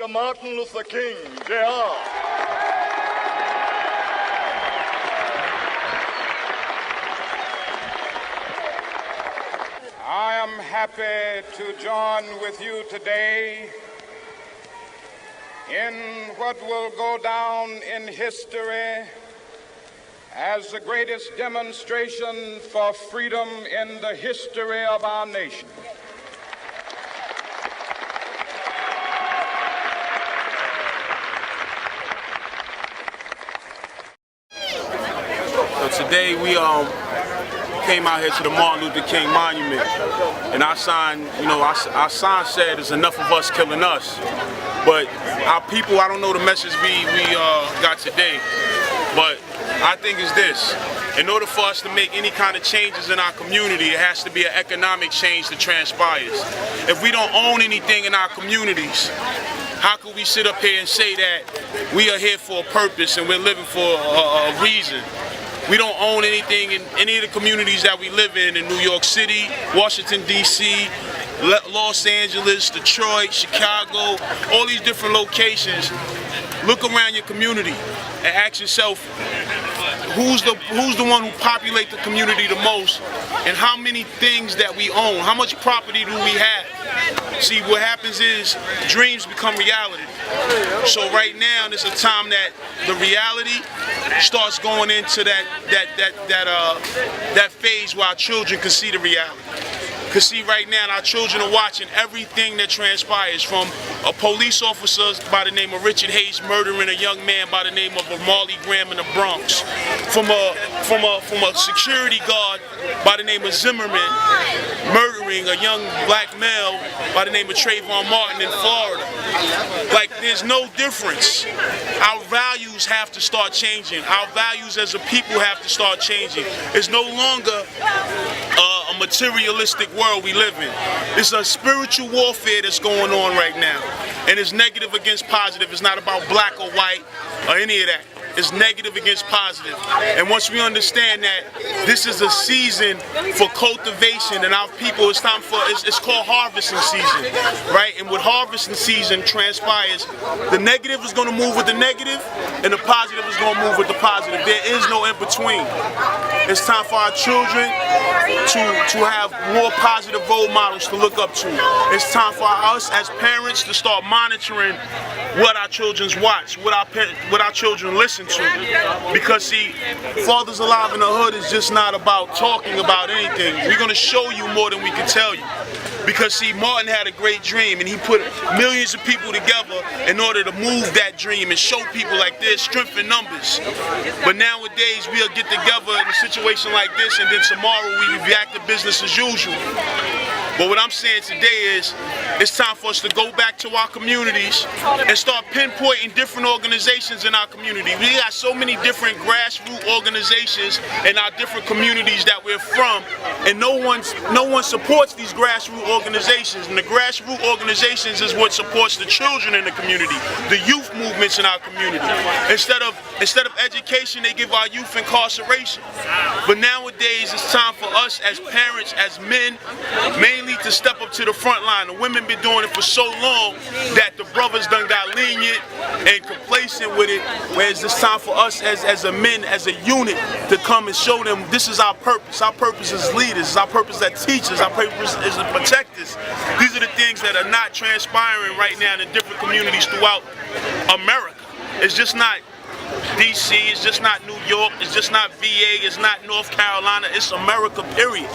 Martin Luther King, Jr. I am happy to join with you today in what will go down in history as the greatest demonstration for freedom in the history of our nation. So today we came out here to the Martin Luther King Monument, and our sign, our sign said, "There's enough of us killing us." But our people, I don't know the message we got today, but I think it's this: in order for us to make any kind of changes in our community, it has to be an economic change that transpires. If we don't own anything in our communities, how could we sit up here and say that we are here for a purpose and we're living for a reason? We don't own anything in any of the communities that we live in New York City, Washington, D.C., Los Angeles, Detroit, Chicago, all these different locations. Look around your community and ask yourself, who's the one who populates the community the most, and how many things that we own, how much property do we have? See, what happens is dreams become reality. So right now, there's a time that the reality starts going into that phase where our children can see the reality. Because see, right now, our children are watching everything that transpires, from a police officer by the name of Richard Hayes murdering a young man by the name of Marley Graham in the Bronx, from a security guard by the name of Zimmerman murdering a young black male by the name of Trayvon Martin in Florida. Like, there's no difference. Our values have to start changing. Our values as a people have to start changing. It's no longer a materialistic world we live in. It's a spiritual warfare that's going on right now. And it's negative against positive. It's not about black or white or any of that. It's negative against positive. And once we understand that this is a season for cultivation and our people, it's time for, it's called harvesting season, right? And with harvesting season transpires, the negative is going to move with the negative and the positive is going to move with the positive. There is no in between. It's time for our children to have more positive role models to look up to. It's time for us as parents to start monitoring what our children watch, what our children listen to. Because see, Fathers Alive in the Hood is just not about talking about anything. We're going to show you more than we can tell you. Because see, Martin had a great dream and he put millions of people together in order to move that dream and show people like there's strength in numbers. But nowadays we'll get together in a situation like this and then tomorrow we will be back to business as usual. But what I'm saying today is, it's time for us to go back to our communities and start pinpointing different organizations in our community. We got so many different grassroots organizations in our different communities that we're from, and no one supports these grassroots organizations. And the grassroots organizations is what supports the children in the community, the youth movements in our community. Instead of education, they give our youth incarceration. But nowadays, it's time for us as parents, as men, mainly to step up to the front line. The women been doing it for so long that the brothers done got lenient and complacent with it, whereas it's time for us as a men, as a unit, to come and show them this is our purpose. Our purpose is leaders. Our purpose as teachers. Our purpose is to protect us. These are the things that are not transpiring right now in different communities throughout America. It's just not DC, it's just not New York, it's just not VA, it's not North Carolina, it's America, period.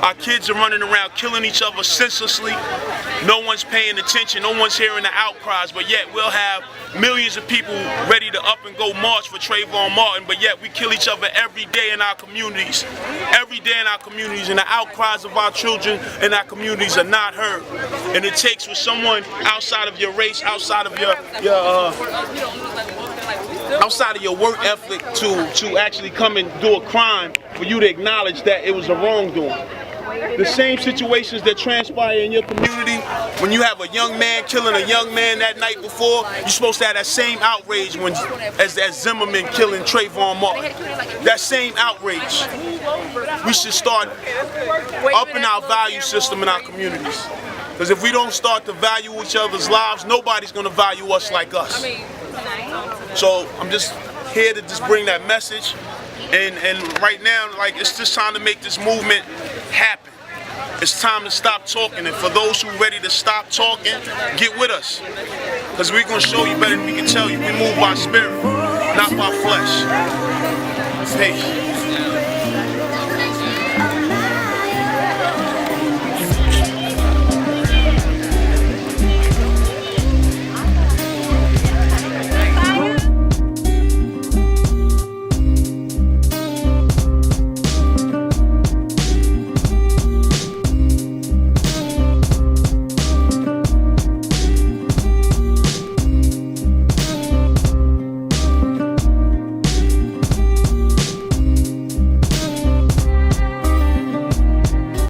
Our kids are running around killing each other senselessly. No one's paying attention, no one's hearing the outcries, but yet we'll have millions of people ready to up and go march for Trayvon Martin, but yet we kill each other every day in our communities. Every day in our communities, and the outcries of our children in our communities are not heard. And it takes for someone outside of your race, outside of your work ethic to actually come and do a crime for you to acknowledge that it was a wrongdoing. The same situations that transpire in your community, when you have a young man killing a young man that night before, you're supposed to have that same outrage as Zimmerman killing Trayvon Martin. That same outrage. We should start upping our value system in our communities. Because if we don't start to value each other's lives, nobody's going to value us like us. So I'm just here to just bring that message. And right now, like, it's just time to make this movement happen. It's time to stop talking. And for those who are ready to stop talking, get with us. Because we're going to show you better than we can tell you. We move by spirit, not by flesh. Peace.